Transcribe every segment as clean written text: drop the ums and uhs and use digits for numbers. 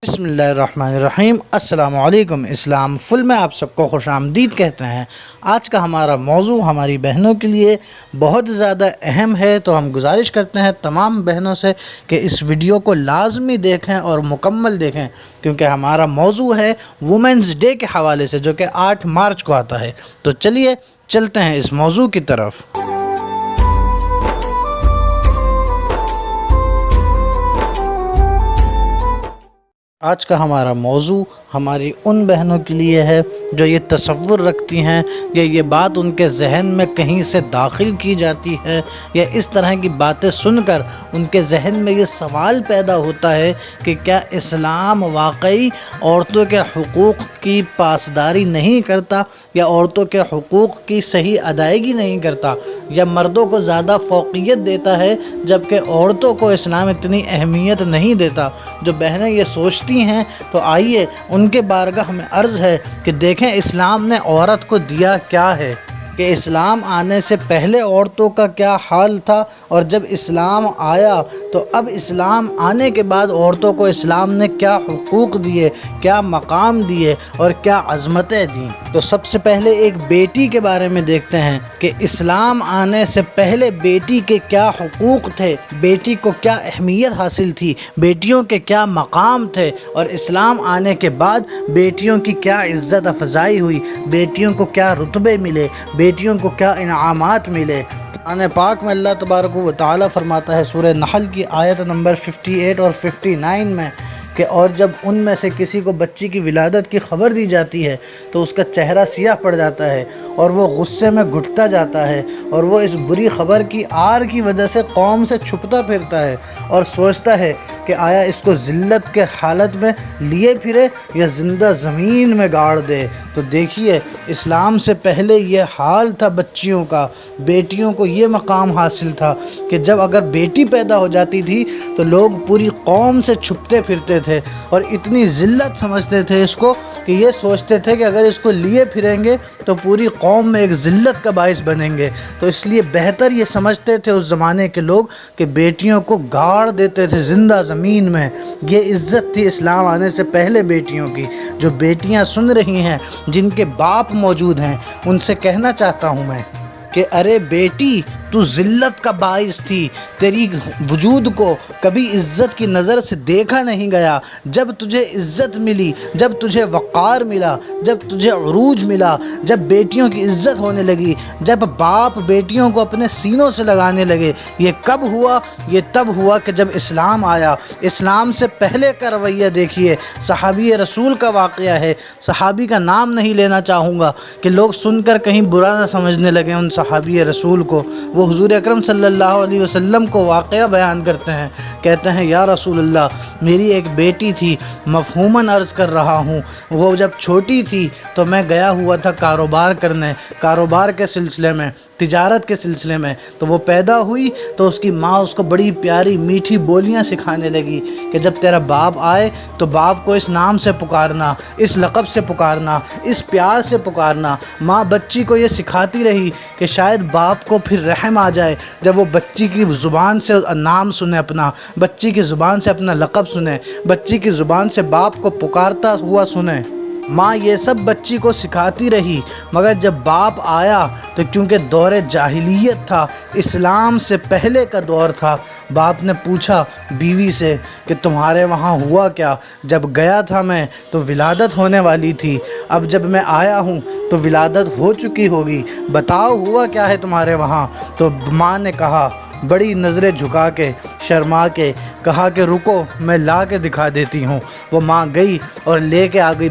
بسم اللہ الرحمن الرحیم۔ السلام علیکم۔ اسلام فل میں آپ سب کو خوش آمدید کہتے ہیں۔ آج کا ہمارا موضوع ہماری بہنوں کے لیے بہت زیادہ اہم ہے، تو ہم گزارش کرتے ہیں تمام بہنوں سے کہ اس ویڈیو کو لازمی دیکھیں اور مکمل دیکھیں، کیونکہ ہمارا موضوع ہے وومنز ڈے کے حوالے سے، جو کہ 8 مارچ کو آتا ہے۔ تو چلیے چلتے ہیں اس موضوع کی طرف۔ آج کا ہمارا موضوع ہماری ان بہنوں کے لیے ہے جو یہ تصور رکھتی ہیں یا یہ بات ان کے ذہن میں کہیں سے داخل کی جاتی ہے، یا اس طرح کی باتیں سن کر ان کے ذہن میں یہ سوال پیدا ہوتا ہے کہ کیا اسلام واقعی عورتوں کے حقوق کی پاسداری نہیں کرتا، یا عورتوں کے حقوق کی صحیح ادائیگی نہیں کرتا، یا مردوں کو زیادہ فوقیت دیتا ہے جبکہ عورتوں کو اسلام اتنی اہمیت نہیں دیتا۔ جو بہنیں یہ سوچتی ہیں تو آئیے ان کے بارگاہ میں عرض ہے کہ دیکھیں اسلام نے عورت کو دیا کیا ہے، کہ اسلام آنے سے پہلے عورتوں کا کیا حال تھا، اور جب اسلام آیا تو اب اسلام آنے کے بعد عورتوں کو اسلام نے کیا حقوق دیے، کیا مقام دیے اور کیا عظمتیں دیں۔ تو سب سے پہلے ایک بیٹی کے بارے میں دیکھتے ہیں کہ اسلام آنے سے پہلے بیٹی کے کیا حقوق تھے، بیٹی کو کیا اہمیت حاصل تھی، بیٹیوں کے کیا مقام تھے، اور اسلام آنے کے بعد بیٹیوں کی کیا عزت افزائی ہوئی، بیٹیوں کو کیا رتبے ملے، بیٹیوں کو کیا انعامات ملے۔ قرآن پاک میں اللہ تبارک و تعالیٰ فرماتا ہے سورہ نحل کی آیت نمبر 58 اور 59 میں کہ اور جب ان میں سے کسی کو بچی کی ولادت کی خبر دی جاتی ہے تو اس کا چہرہ سیاہ پڑ جاتا ہے اور وہ غصے میں گھٹتا جاتا ہے، اور وہ اس بری خبر کی آر کی وجہ سے قوم سے چھپتا پھرتا ہے اور سوچتا ہے کہ آیا اس کو ذلت کے حالت میں لیے پھرے یا زندہ زمین میں گاڑ دے۔ تو دیکھیے اسلام سے پہلے یہ حال تھا بچیوں کا، بیٹیوں کو یہ مقام حاصل تھا کہ جب اگر بیٹی پیدا ہو جاتی تھی تو لوگ پوری قوم سے چھپتے پھرتے تھے اور اتنی ذلت سمجھتے تھے اس کو کہ یہ سوچتے تھے کہ اگر اس کو لیے پھریں گے تو پوری قوم میں ایک ذلت کا باعث بنیں گے۔ تو اس لیے بہتر یہ سمجھتے تھے اس زمانے کے لوگ کہ بیٹیوں کو گاڑ دیتے تھے زندہ زمین میں۔ یہ عزت تھی اسلام آنے سے پہلے بیٹیوں کی۔ جو بیٹیاں سن رہی ہیں جن کے باپ موجود ہیں ان سے کہنا چاہتا ہوں میں کہ ارے بیٹی، تو ذلت کا باعث تھی، تیری وجود کو کبھی عزت کی نظر سے دیکھا نہیں گیا۔ جب تجھے عزت ملی، جب تجھے وقار ملا، جب تجھے عروج ملا، جب بیٹیوں کی عزت ہونے لگی، جب باپ بیٹیوں کو اپنے سینوں سے لگانے لگے، یہ کب ہوا؟ یہ تب ہوا کہ جب اسلام آیا۔ اسلام سے پہلے کا رویہ دیکھیے، صحابی رسول کا واقعہ ہے۔ صحابی کا نام نہیں لینا چاہوں گا کہ لوگ سن کر کہیں برا نہ سمجھنے لگے ان صحابی رسول کو۔ وہ حضور اکرم صلی اللہ علیہ وسلم کو واقعہ بیان کرتے ہیں، کہتے ہیں یا رسول اللہ، میری ایک بیٹی تھی، مفہوماً عرض کر رہا ہوں، وہ جب چھوٹی تھی تو میں گیا ہوا تھا کاروبار کرنے، کاروبار کے سلسلے میں، تجارت کے سلسلے میں۔ تو وہ پیدا ہوئی تو اس کی ماں اس کو بڑی پیاری میٹھی بولیاں سکھانے لگی کہ جب تیرا باپ آئے تو باپ کو اس نام سے پکارنا، اس لقب سے پکارنا، اس پیار سے پکارنا۔ ماں بچی کو یہ سکھاتی رہی کہ شاید باپ کو پھر رحم آ جائے جب وہ بچی کی زبان سے نام سنے، اپنا بچی کی زبان سے اپنا لقب سنے، بچی کی زبان سے باپ کو پکارتا ہوا سنے۔ ماں یہ سب بچی کو سکھاتی رہی، مگر جب باپ آیا تو کیونکہ دور جاہلیت تھا، اسلام سے پہلے کا دور تھا، باپ نے پوچھا بیوی سے کہ تمہارے وہاں ہوا کیا؟ جب گیا تھا میں تو ولادت ہونے والی تھی، اب جب میں آیا ہوں تو ولادت ہو چکی ہوگی، بتاؤ ہوا کیا ہے تمہارے وہاں؟ تو ماں نے کہا، بڑی نظریں جھکا کے، شرما کے کہا کہ رکو میں لا کے دکھا دیتی ہوں۔ وہ ماں گئی اور لے کے آ گئی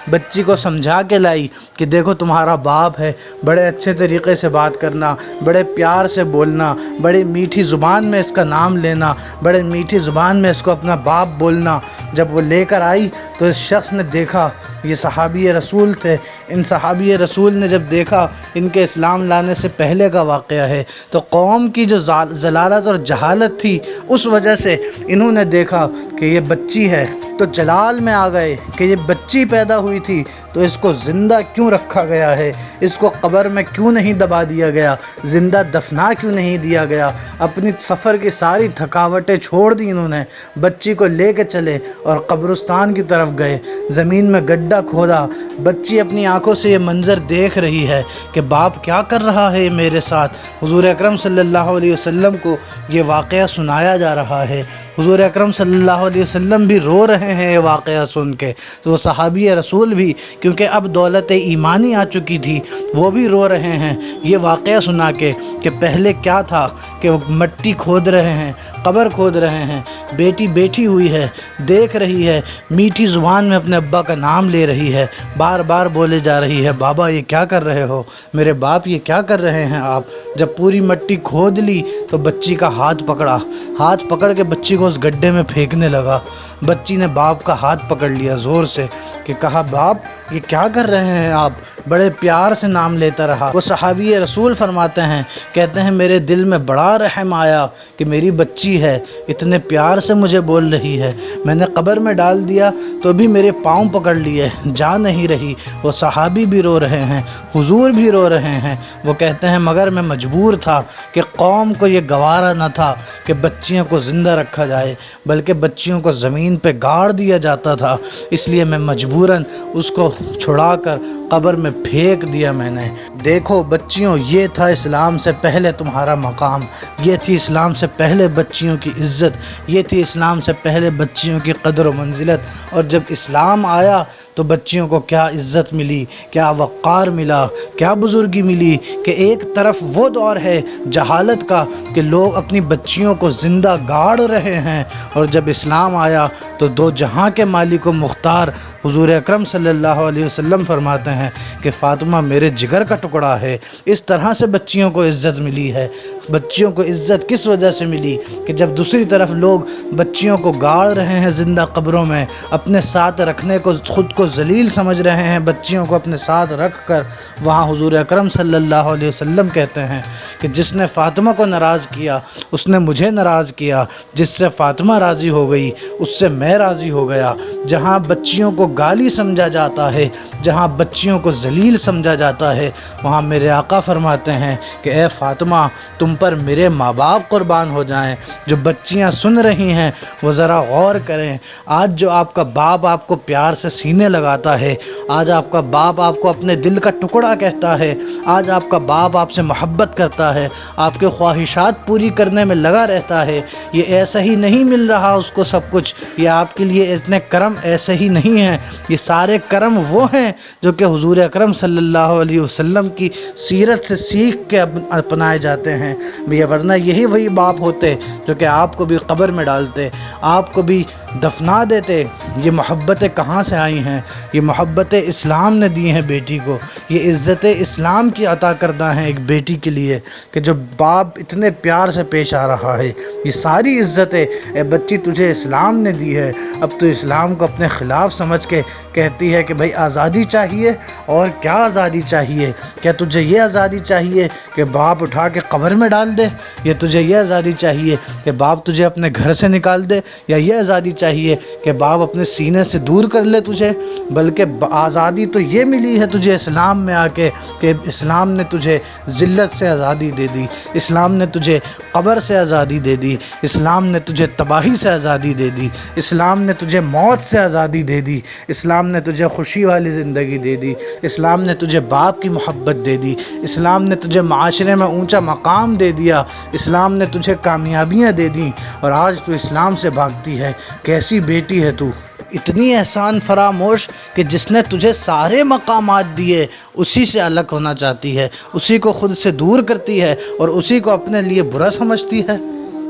بچی کو سمجھا کے لائی کہ دیکھو تمہارا باپ ہے، بڑے اچھے طریقے سے بات کرنا، بڑے پیار سے بولنا، بڑی میٹھی زبان میں اس کا نام لینا، بڑے میٹھی زبان میں اس کو اپنا باپ بولنا۔ جب وہ لے کر آئی تو اس شخص نے دیکھا، یہ صحابی رسول تھے، ان صحابی رسول نے جب دیکھا، ان کے اسلام لانے سے پہلے کا واقعہ ہے، تو قوم کی جو ضلالت اور جہالت تھی اس وجہ سے انہوں نے دیکھا کہ یہ بچی ہے، تو جلال میں آ گئے کہ یہ بچی پیدا ہوئی تھی تو اس کو زندہ کیوں رکھا گیا ہے، اس کو قبر میں کیوں نہیں دبا دیا گیا، زندہ دفنا کیوں نہیں دیا گیا۔ اپنی سفر کی ساری تھکاوٹیں چھوڑ دی انہوں نے، بچی کو لے کے چلے اور قبرستان کی طرف گئے، زمین میں گڈھا کھودا۔ بچی اپنی آنکھوں سے یہ منظر دیکھ رہی ہے کہ باپ کیا کر رہا ہے میرے ساتھ۔ حضور اکرم صلی اللہ علیہ وسلم کو یہ واقعہ سنایا جا رہا ہے۔ حضور اکرم صلی اللہ علیہ وسلم بھی رو رہے ہیں یہ واقعہ سن کے، تو وہ صحابی رسول بھی، کیونکہ اب دولت ایمانی آ چکی تھی، وہ بھی رو رہے ہیں یہ واقعہ سنا کے کہ پہلے کیا تھا کہ وہ مٹی کھود رہے ہیں، قبر کھود رہے ہیں، بیٹی بیٹھی ہوئی ہے، دیکھ رہی ہے، میٹھی زبان میں اپنے ابا کا نام لے رہی ہے، بار بار بولے جا رہی ہے، بابا یہ کیا کر رہے ہو، میرے باپ یہ کیا کر رہے ہیں آپ۔ جب پوری مٹی کھود لی تو بچی کا ہاتھ پکڑا، ہاتھ پکڑ کے بچی کو اس گڈھے میں پھینکنے لگا۔ بچی نے باپ کا ہاتھ پکڑ لیا زور سے کہ کہا باپ یہ کیا کر رہے ہیں آپ، بڑے پیار سے نام لیتا رہا۔ وہ صحابی رسول فرماتے ہیں، کہتے ہیں میرے دل میں بڑا رحم آیا کہ میری بچی ہے، اتنے پیار سے مجھے بول رہی ہے، میں نے قبر میں ڈال دیا تو بھی میرے پاؤں پکڑ لیے، جا نہیں رہی۔ وہ صحابی بھی رو رہے ہیں، حضور بھی رو رہے ہیں۔ وہ کہتے ہیں مگر میں مجبور تھا کہ قوم کو یہ گوارا نہ تھا کہ بچیوں کو زندہ رکھا جائے، بلکہ بچیوں کو زمین پہ گاڑ دیا جاتا تھا، اس لیے میں مجبوراً اس کو چھڑا کر قبر میں پھینک دیا میں نے۔ دیکھو بچیوں، یہ تھا اسلام سے پہلے تمہارا مقام، یہ تھی اسلام سے پہلے بچیوں کی عزت، یہ تھی اسلام سے پہلے بچیوں کی قدر و منزلت۔ اور جب اسلام آیا تو بچیوں کو کیا عزت ملی، کیا وقار ملا، کیا بزرگی ملی کہ ایک طرف وہ دور ہے جہالت کا کہ لوگ اپنی بچیوں کو زندہ گاڑ رہے ہیں، اور جب اسلام آیا تو دو جہاں کے مالک و مختار حضور اکرم صلی اللہ علیہ وسلم فرماتے ہیں کہ فاطمہ میرے جگر کا ٹکڑا ہے۔ اس طرح سے بچیوں کو عزت ملی ہے۔ بچیوں کو عزت کس وجہ سے ملی کہ جب دوسری طرف لوگ بچیوں کو گاڑ رہے ہیں زندہ قبروں میں، اپنے ساتھ رکھنے کو خود کو ذلیل سمجھ رہے ہیں، بچیوں کو اپنے ساتھ رکھ کر، وہاں حضور اکرم صلی اللہ علیہ وسلم کہتے ہیں کہ جس نے فاطمہ کو ناراض کیا اس نے مجھے ناراض کیا، جس سے فاطمہ راضی ہو گئی اس سے میں راضی ہو گیا۔ جہاں بچیوں کو گالی سمجھا جاتا ہے، جہاں بچیوں کو ذلیل سمجھا جاتا ہے، وہاں میرے آقا فرماتے ہیں کہ اے فاطمہ تم پر میرے ماں باپ قربان ہو جائیں۔ جو بچیاں سن رہی ہیں وہ ذرا غور کریں، آج جو آپ کا باپ آپ کو پیار سے سینے لگاتا ہے، آج آپ کا باپ آپ کو اپنے دل کا ٹکڑا کہتا ہے، آج آپ کا باپ آپ سے محبت کرتا ہے، آپ کے خواہشات پوری کرنے میں لگا رہتا ہے، یہ ایسا ہی نہیں مل رہا اس کو سب کچھ، یہ آپ کے لیے اتنے کرم ایسے ہی نہیں ہیں، یہ سارے کرم وہ ہیں جو کہ حضور اکرم صلی اللہ علیہ وسلم کی سیرت سے سیکھ کے اپنائے جاتے ہیں۔ ورنہ یہی وہی باپ ہوتے جو کہ آپ کو بھی قبر میں ڈالتے، آپ کو بھی دفنا دیتے۔ یہ محبتیں کہاں سے آئی ہیں؟ یہ محبتیں اسلام نے دی ہیں بیٹی کو، یہ عزت اسلام کی عطا کردہ ہیں ایک بیٹی کے لیے کہ جو باپ اتنے پیار سے پیش آ رہا ہے۔ یہ ساری عزتیں اے بچی تجھے اسلام نے دی ہے، اب تو اسلام کو اپنے خلاف سمجھ کے کہتی ہے کہ بھائی آزادی چاہیے، اور کیا آزادی چاہیے؟ کیا تجھے یہ آزادی چاہیے کہ باپ اٹھا کے قبر میں ڈال دے؟ یا تجھے یہ آزادی چاہیے کہ باپ تجھے اپنے گھر سے نکال دے؟ یا یہ آزادی چاہیے کہ باپ اپنے سینے سے دور کر لے تجھے؟ بلکہ آزادی تو یہ ملی ہے تجھے اسلام میں آ کے کہ اسلام نے تجھے ذلت سے آزادی دے دی، اسلام نے تجھے قبر سے آزادی دے دی، اسلام نے تجھے تباہی سے آزادی دے دی، اسلام نے تجھے موت سے آزادی دے دی، اسلام نے تجھے خوشی والی زندگی دے دی، اسلام نے تجھے باپ کی محبت دے دی، اسلام نے تجھے معاشرے میں اونچا مقام دے دیا، اسلام نے تجھے کامیابیاں دے دیں، اور آج تو اسلام سے بھاگتی ہے۔ کیسی بیٹی ہے تو، اتنی احسان فراموش کہ جس نے تجھے سارے مقامات دیے اسی سے الگ ہونا چاہتی ہے، اسی کو خود سے دور کرتی ہے اور اسی کو اپنے لیے برا سمجھتی ہے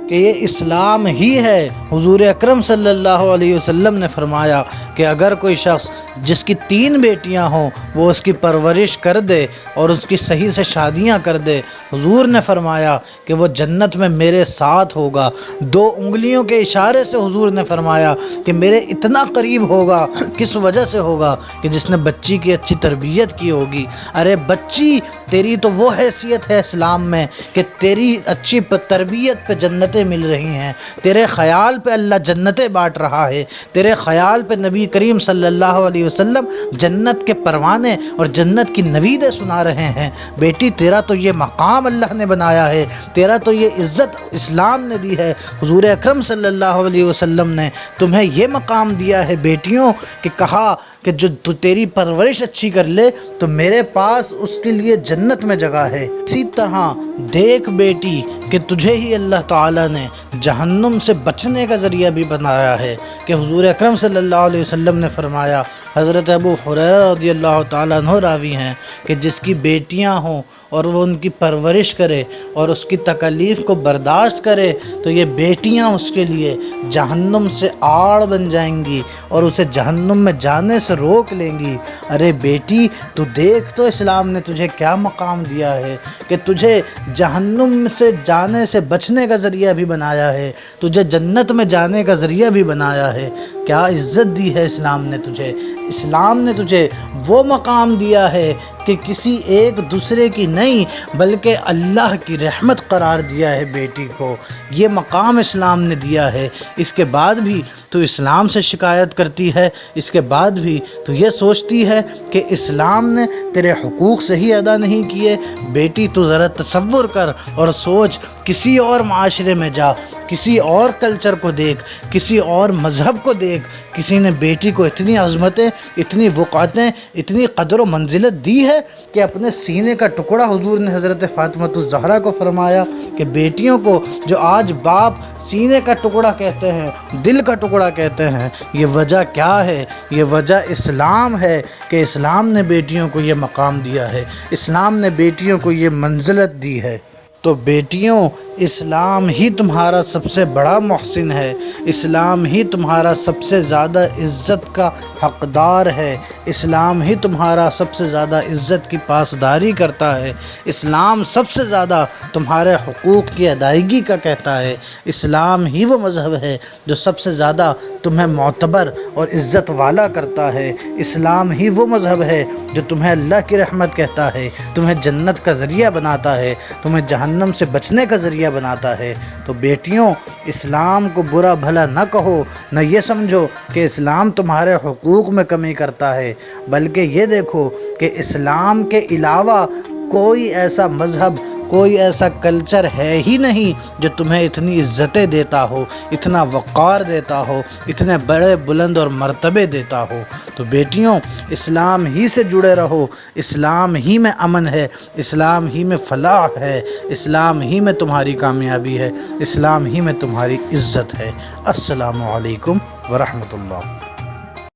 کہ یہ اسلام ہی ہے۔ حضور اکرم صلی اللہ علیہ وسلم نے فرمایا کہ اگر کوئی شخص جس کی 3 بیٹیاں ہوں وہ اس کی پرورش کر دے اور اس کی صحیح سے شادیاں کر دے، حضور نے فرمایا کہ وہ جنت میں میرے ساتھ ہوگا۔ 2 انگلیوں کے اشارے سے حضور نے فرمایا کہ میرے اتنا قریب ہوگا، کس وجہ سے ہوگا کہ جس نے بچی کی اچھی تربیت کی ہوگی۔ ارے بچی، تیری تو وہ حیثیت ہے اسلام میں کہ تیری اچھی تربیت پہ جنت جنتیں مل رہی ہیں، تیرے خیال پہ اللہ جنتیں بانٹ رہا ہے، تیرے خیال پہ نبی کریم صلی اللہ علیہ وسلم جنت کے پروانے اور جنت کی نویدیں سنا رہے ہیں۔ بیٹی تیرا تو یہ مقام اللہ نے بنایا ہے، تیرا تو یہ عزت اسلام نے دی ہے، حضور اکرم صلی اللہ علیہ وسلم نے تمہیں یہ مقام دیا ہے بیٹیوں، کہ کہا کہ جو تو تیری پرورش اچھی کر لے تو میرے پاس اس کے لیے جنت میں جگہ ہے۔ اسی طرح دیکھ بیٹی کہ تجھے ہی اللہ تعالیٰ نے جہنم سے بچنے کا ذریعہ بھی بنایا ہے، کہ حضور اکرم صلی اللہ علیہ وسلم نے فرمایا، حضرت ابو ہریرہ رضی اللہ تعالیٰ عنہ راوی ہیں، کہ جس کی بیٹیاں ہوں اور وہ ان کی پرورش کرے اور اس کی تکالیف کو برداشت کرے تو یہ بیٹیاں اس کے لیے جہنم سے آڑ بن جائیں گی اور اسے جہنم میں جانے سے روک لیں گی۔ ارے بیٹی تو دیکھ تو اسلام نے تجھے کیا مقام دیا ہے، کہ تجھے جہنم سے جانے سے بچنے کا ذریعہ بھی بنایا ہے، تجھے جنت میں جانے کا ذریعہ بھی بنایا ہے۔ کیا عزت دی ہے اسلام نے تجھے، اسلام نے تجھے وہ مقام دیا ہے کہ کسی ایک دوسرے کی نہیں بلکہ اللہ کی رحمت قرار دیا ہے بیٹی کو، یہ مقام اسلام نے دیا ہے۔ اس کے بعد بھی تو اسلام سے شکایت کرتی ہے، اس کے بعد بھی تو یہ سوچتی ہے کہ اسلام نے تیرے حقوق صحیح ادا نہیں کیے۔ بیٹی تو ذرا تصور کر اور سوچ، کسی اور معاشرے میں جا، کسی اور کلچر کو دیکھ، کسی اور مذہب کو دیکھ، کسی نے بیٹی کو اتنی عظمتیں، اتنی وقعتیں، اتنی قدر و منزلت دی ہے کہ اپنے سینے کا ٹکڑا حضور نے حضرت فاطمہ الزہرا کو فرمایا کہ بیٹیوں کو جو آج باپ سینے کا ٹکڑا کہتے ہیں، دل کا ٹکڑا کہتے ہیں، یہ وجہ کیا ہے؟ یہ وجہ اسلام ہے، کہ اسلام نے بیٹیوں کو یہ مقام دیا ہے، اسلام نے بیٹیوں کو یہ منزلت دی ہے۔ تو بیٹیوں، اسلام ہی تمہارا سب سے بڑا محسن ہے، اسلام ہی تمہارا سب سے زیادہ عزت کا حقدار ہے، اسلام ہی تمہارا سب سے زیادہ عزت کی پاسداری کرتا ہے، اسلام سب سے زیادہ تمہارے حقوق کی ادائیگی کا کہتا ہے، اسلام ہی وہ مذہب ہے جو سب سے زیادہ تمہیں معتبر اور عزت والا کرتا ہے، اسلام ہی وہ مذہب ہے جو تمہیں اللہ کی رحمت کہتا ہے، تمہیں جنت کا ذریعہ بناتا ہے، تمہیں جہنم سے بچنے کا ذریعہ بناتا ہے۔ تو بیٹیوں، اسلام کو برا بھلا نہ کہو، نہ یہ سمجھو کہ اسلام تمہارے حقوق میں کمی کرتا ہے، بلکہ یہ دیکھو کہ اسلام کے علاوہ کوئی ایسا مذہب، کوئی ایسا کلچر ہے ہی نہیں جو تمہیں اتنی عزتیں دیتا ہو، اتنا وقار دیتا ہو، اتنے بڑے بلند اور مرتبے دیتا ہو۔ تو بیٹیوں، اسلام ہی سے جڑے رہو، اسلام ہی میں امن ہے، اسلام ہی میں فلاح ہے، اسلام ہی میں تمہاری کامیابی ہے، اسلام ہی میں تمہاری عزت ہے۔ السلام علیکم ورحمۃ اللہ۔